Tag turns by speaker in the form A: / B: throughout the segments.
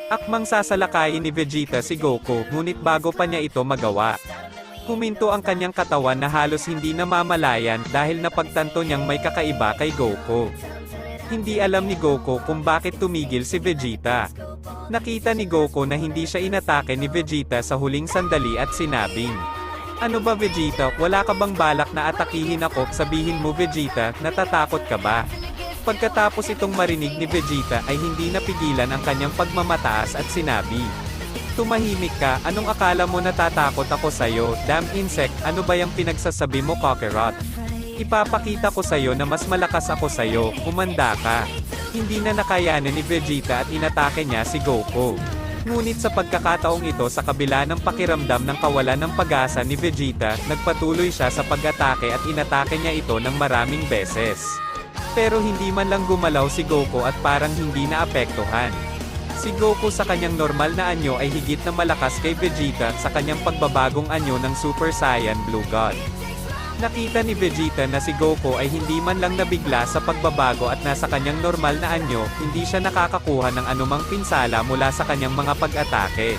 A: Akmang sasalakayin ni Vegeta si Goku, ngunit bago pa niya ito magawa, huminto ang kanyang katawan na halos hindi namamalayan dahil napagtanto niyang may kakaiba kay Goku. Hindi alam ni Goku kung bakit tumigil si Vegeta. Nakita ni Goku na hindi siya inatake ni Vegeta sa huling sandali at sinabing, "Ano ba Vegeta, wala ka bang balak na atakihin ako?" Sabihin mo Vegeta, natatakot ka ba? Pagkatapos itong marinig ni Vegeta ay hindi napigilan ang kanyang pagmamataas at sinabi, "Tumahimik ka, anong akala mo natatakot ako sa'yo, damn insect, ano ba yung pinagsasabi mo Kakarot? Ipapakita ko sa'yo na mas malakas ako sa'yo, humanda ka." Hindi na nakayanan ni Vegeta at inatake niya si Goku. Ngunit sa pagkakataong ito sa kabila ng pakiramdam ng kawalan ng pag-asa ni Vegeta, nagpatuloy siya sa pag-atake at inatake niya ito ng maraming beses. Pero hindi man lang gumalaw si Goku at parang hindi naapektuhan. Si Goku sa kanyang normal na anyo ay higit na malakas kay Vegeta sa kanyang pagbabagong anyo ng Super Saiyan Blue God. Nakita ni Vegeta na si Goku ay hindi man lang nabigla sa pagbabago at nasa kanyang normal na anyo, hindi siya nakakakuha ng anumang pinsala mula sa kanyang mga pag-atake.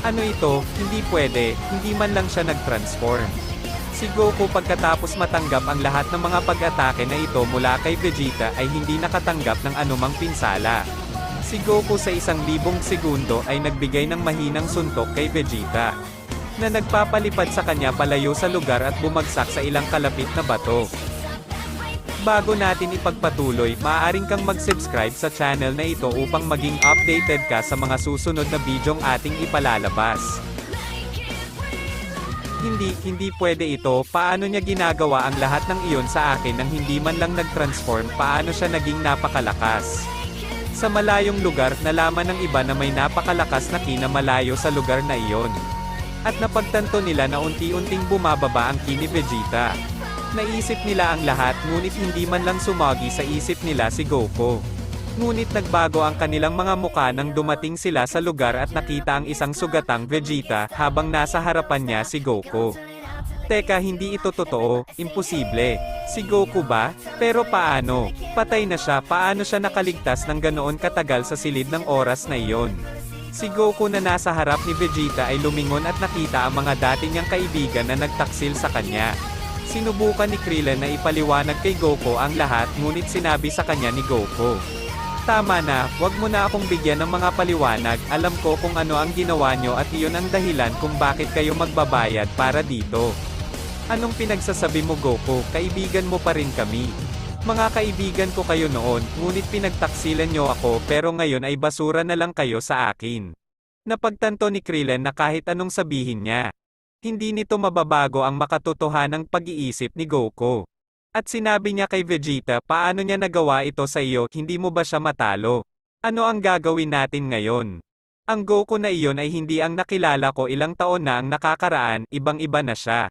A: Ano ito? Hindi pwede, hindi man lang siya nag-transform. Si Goku pagkatapos matanggap ang lahat ng mga pag-atake na ito mula kay Vegeta ay hindi nakatanggap ng anumang pinsala. Si Goku sa 1,000 segundo ay nagbigay ng mahinang suntok kay Vegeta, na nagpapalipad sa kanya palayo sa lugar at bumagsak sa ilang kalapit na bato. Bago natin ipagpatuloy, maaaring kang mag-subscribe sa channel na ito upang maging updated ka sa mga susunod na bidyong ating ipalalabas. Hindi pwede ito, paano niya ginagawa ang lahat ng iyon sa akin nang hindi man lang nag-transform, paano siya naging napakalakas? Sa malayong lugar, nalaman ng iba na may napakalakas na ki na malayo sa lugar na iyon. At napagtanto nila na unti-unting bumababa ang ki ni Vegeta. Naisip nila ang lahat ngunit hindi man lang sumagi sa isip nila si Goku. Ngunit nagbago ang kanilang mga muka nang dumating sila sa lugar at nakita ang isang sugatang Vegeta habang nasa harapan niya si Goku. Teka, hindi ito totoo, imposible. Si Goku ba? Pero paano? Patay na siya, paano siya nakaligtas ng ganoon katagal sa silid ng oras na iyon? Si Goku na nasa harap ni Vegeta ay lumingon at nakita ang mga dati niyang kaibigan na nagtaksil sa kanya. Sinubukan ni Krillin na ipaliwanag kay Goku ang lahat ngunit sinabi sa kanya ni Goku, "Tama na, wag mo na akong bigyan ng mga paliwanag, alam ko kung ano ang ginawa nyo at iyon ang dahilan kung bakit kayo magbabayad para dito." Anong pinagsasabi mo Goku, kaibigan mo pa rin kami. Mga kaibigan ko kayo noon, ngunit pinagtaksilan nyo ako pero ngayon ay basura na lang kayo sa akin. Napagtanto ni Krillin na kahit anong sabihin niya, hindi nito mababago ang makatotohanang pag-iisip ni Goku. At sinabi niya kay Vegeta, paano niya nagawa ito sa iyo, hindi mo ba siya matalo? Ano ang gagawin natin ngayon? Ang Goku na iyon ay hindi ang nakilala ko ilang taon na ang nakakaraan, ibang-iba na siya.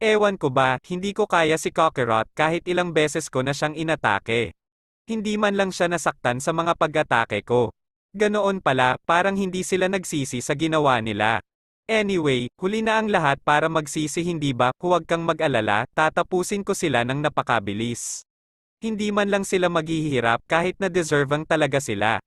A: Ewan ko ba, hindi ko kaya si Kakarot kahit ilang beses ko na siyang inatake. Hindi man lang siya nasaktan sa mga pag-atake ko. Ganoon pala, parang hindi sila nagsisi sa ginawa nila. Anyway, huli na ang lahat para magsisi hindi ba, huwag kang mag-alala, tatapusin ko sila ng napakabilis. Hindi man lang sila maghihirap kahit na deserving talaga sila.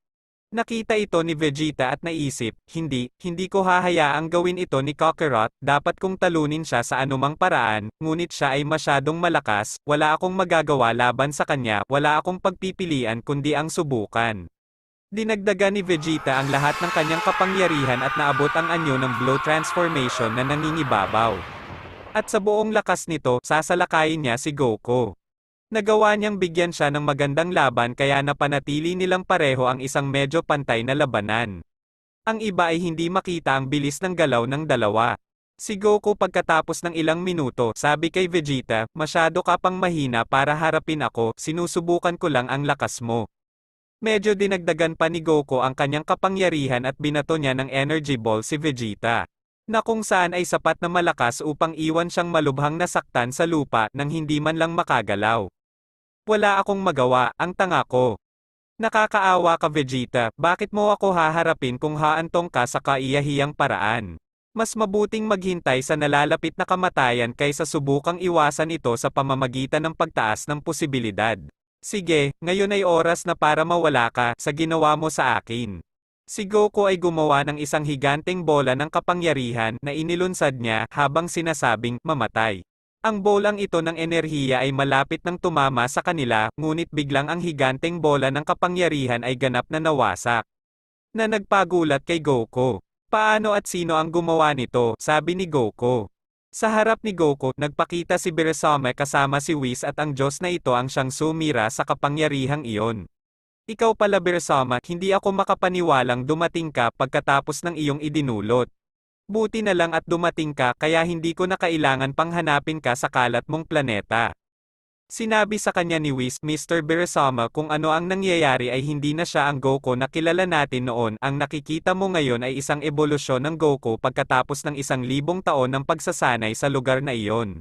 A: Nakita ito ni Vegeta at naisip, hindi ko hahayaang gawin ito ni Kakarot, dapat kong talunin siya sa anumang paraan, ngunit siya ay masyadong malakas, wala akong magagawa laban sa kanya, wala akong pagpipilian kundi ang subukan. Dinagdagan ni Vegeta ang lahat ng kanyang kapangyarihan at naabot ang anyo ng Blow Transformation na nangingibabaw. At sa buong lakas nito, sasalakayin niya si Goku. Nagawa niyang bigyan siya ng magandang laban kaya napanatili nilang pareho ang isang medyo pantay na labanan. Ang iba ay hindi makita ang bilis ng galaw ng dalawa. Si Goku pagkatapos ng ilang minuto, sabi kay Vegeta, "Masyado ka pang mahina para harapin ako, sinusubukan ko lang ang lakas mo." Medyo dinagdagan pa ni Goku ang kanyang kapangyarihan at binato niya ng energy ball si Vegeta, na kung saan ay sapat na malakas upang iwan siyang malubhang nasaktan sa lupa nang hindi man lang makagalaw. Wala akong magawa, ang tanga ko. Nakakaawa ka Vegeta, bakit mo ako haharapin kung haantong ka sa kaiyahiyang paraan? Mas mabuting maghintay sa nalalapit na kamatayan kaysa subukang iwasan ito sa pamamagitan ng pagtaas ng posibilidad. Sige, ngayon ay oras na para mawala ka sa ginawa mo sa akin. Si Goku ay gumawa ng isang higanteng bola ng kapangyarihan na inilunsad niya habang sinasabing mamatay. Ang bolang ito ng enerhiya ay malapit nang tumama sa kanila, ngunit biglang ang higanteng bola ng kapangyarihan ay ganap na nawasak. Na nagpagulat kay Goku. Paano at sino ang gumawa nito? Sabi ni Goku. Sa harap ni Goku, nagpakita si Beerusama kasama si Whis at ang Diyos na ito ang siyang sumira sa kapangyarihang iyon. Ikaw pala Beerusama, hindi ako makapaniwalang dumating ka pagkatapos ng iyong idinulot. Buti na lang at dumating ka kaya hindi ko na kailangan pang hanapin ka sa kalat mong planeta. Sinabi sa kanya ni Whis, Mr. Beerusama, kung ano ang nangyayari ay hindi na siya ang Goku na kilala natin noon, ang nakikita mo ngayon ay isang ebolusyon ng Goku pagkatapos ng 1,000 taon ng pagsasanay sa lugar na iyon.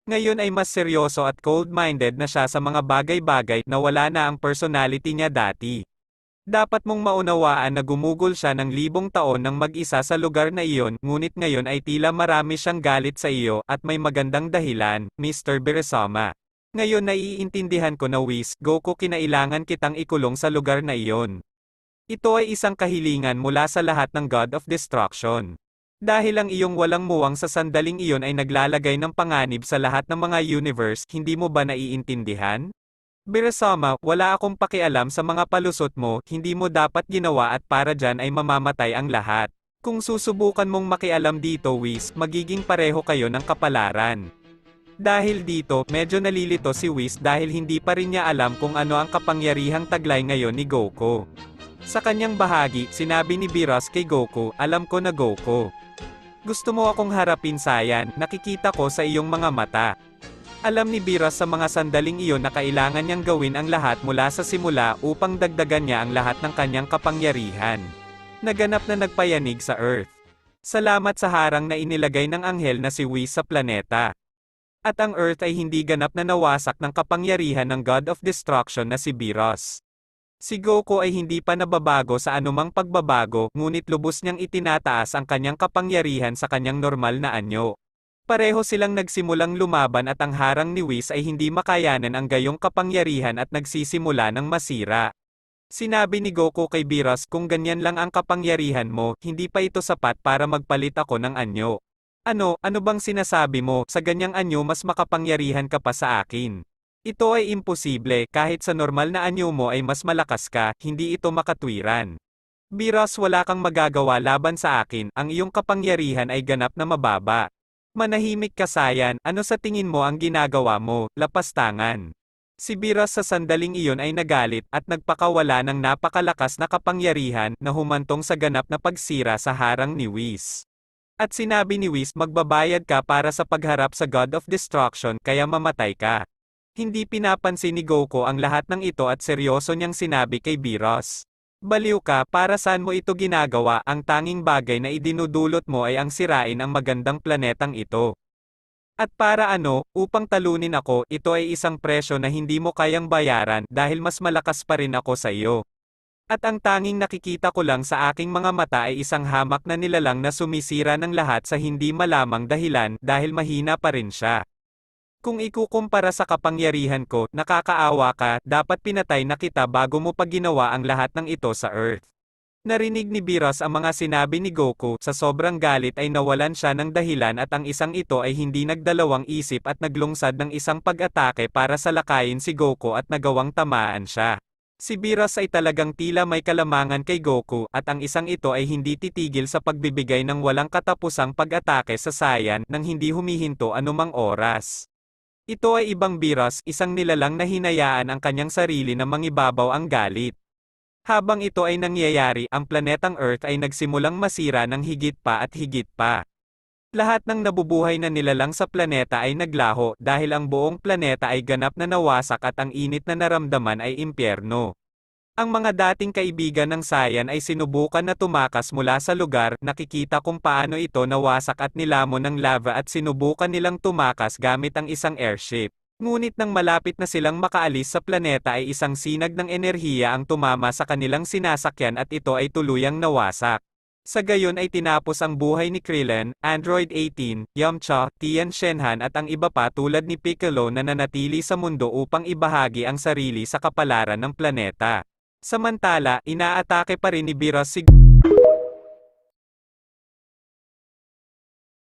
A: Ngayon ay mas seryoso at cold-minded na siya sa mga bagay-bagay na wala na ang personality niya dati. Dapat mong maunawaan na gumugol siya ng 1,000 taon ng mag-isa sa lugar na iyon, ngunit ngayon ay tila marami siyang galit sa iyo, at may magandang dahilan, Mr. Beerusama. Ngayon naiintindihan ko na Whis, Goku, kinailangan kitang ikulong sa lugar na iyon. Ito ay isang kahilingan mula sa lahat ng God of Destruction. Dahil ang iyong walang muwang sa sandaling iyon ay naglalagay ng panganib sa lahat ng mga universe, hindi mo ba naiintindihan? Beerusama, wala akong pakialam sa mga palusot mo, hindi mo dapat ginawa at para dyan ay mamamatay ang lahat. Kung susubukan mong makialam dito Whis, magiging pareho kayo ng kapalaran. Dahil dito, medyo nalilito si Whis dahil hindi pa rin niya alam kung ano ang kapangyarihang taglay ngayon ni Goku. Sa kanyang bahagi, sinabi ni Beerus kay Goku, alam ko na Goku. Gusto mo akong harapin Saiyan, nakikita ko sa iyong mga mata. Alam ni Beerus sa mga sandaling iyon na kailangan niyang gawin ang lahat mula sa simula upang dagdagan niya ang lahat ng kanyang kapangyarihan. Naganap na nagpayanig sa Earth. Salamat sa harang na inilagay ng anghel na si Whis sa planeta. At ang Earth ay hindi ganap na nawasak ng kapangyarihan ng God of Destruction na si Beerus. Si Goku ay hindi pa nababago sa anumang pagbabago, ngunit lubos niyang itinataas ang kanyang kapangyarihan sa kanyang normal na anyo. Pareho silang nagsimulang lumaban at ang harang ni Whis ay hindi makayanan ang gayong kapangyarihan at nagsisimula ng masira. Sinabi ni Goku kay Beerus, kung ganyan lang ang kapangyarihan mo, hindi pa ito sapat para magpalit ako ng anyo. Ano bang sinasabi mo, sa ganyang anyo mas makapangyarihan ka pa sa akin? Ito ay imposible, kahit sa normal na anyo mo ay mas malakas ka, hindi ito makatwiran. Beerus, wala kang magagawa laban sa akin, ang iyong kapangyarihan ay ganap na mababa. Manahimik ka Saiyan, ano sa tingin mo ang ginagawa mo, lapastangan? Si Beerus sa sandaling iyon ay nagalit, at nagpakawala ng napakalakas na kapangyarihan, na humantong sa ganap na pagsira sa harang ni Whis. At sinabi ni Whis, magbabayad ka para sa pagharap sa God of Destruction, kaya mamatay ka. Hindi pinapansin ni Goku ang lahat ng ito at seryoso niyang sinabi kay Beerus. Baliw ka, para saan mo ito ginagawa, ang tanging bagay na idinudulot mo ay ang sirain ang magandang planetang ito. At para ano, upang talunin ako, ito ay isang presyo na hindi mo kayang bayaran dahil mas malakas pa rin ako sa iyo. At ang tanging nakikita ko lang sa aking mga mata ay isang hamak na nilalang na sumisira ng lahat sa hindi malamang dahilan dahil mahina pa rin siya. Kung ikukumpara sa kapangyarihan ko, nakakaawa ka, dapat pinatay na kita bago mo pa ginawa ang lahat ng ito sa Earth. Narinig ni Beerus ang mga sinabi ni Goku, sa sobrang galit ay nawalan siya ng dahilan at ang isang ito ay hindi nagdalawang isip at naglungsad ng isang pag-atake para salakayin si Goku at nagawang tamaan siya. Si Beerus ay talagang tila may kalamangan kay Goku, at ang isang ito ay hindi titigil sa pagbibigay ng walang katapusang pag-atake sa Saiyan nang hindi humihinto anumang oras. Ito ay ibang Beerus, isang nilalang na hinayaan ang kanyang sarili na mangibabaw ang galit. Habang ito ay nangyayari, ang planetang Earth ay nagsimulang masira ng higit pa at higit pa. Lahat ng nabubuhay na nilalang sa planeta ay naglaho dahil ang buong planeta ay ganap na nawasak at ang init na naramdaman ay impyerno. Ang mga dating kaibigan ng Saiyan ay sinubukan na tumakas mula sa lugar, nakikita kung paano ito nawasak at nilamon ng lava at sinubukan nilang tumakas gamit ang isang airship. Ngunit nang malapit na silang makaalis sa planeta ay isang sinag ng enerhiya ang tumama sa kanilang sinasakyan at ito ay tuluyang nawasak. Sa gayon ay tinapos ang buhay ni Krillin, Android 18, Yamcha, Tien Shenhan at ang iba pa tulad ni Piccolo na nanatili sa mundo upang ibahagi ang sarili sa kapalaran ng planeta. Samantala, inaatake pa rin ni Beerus si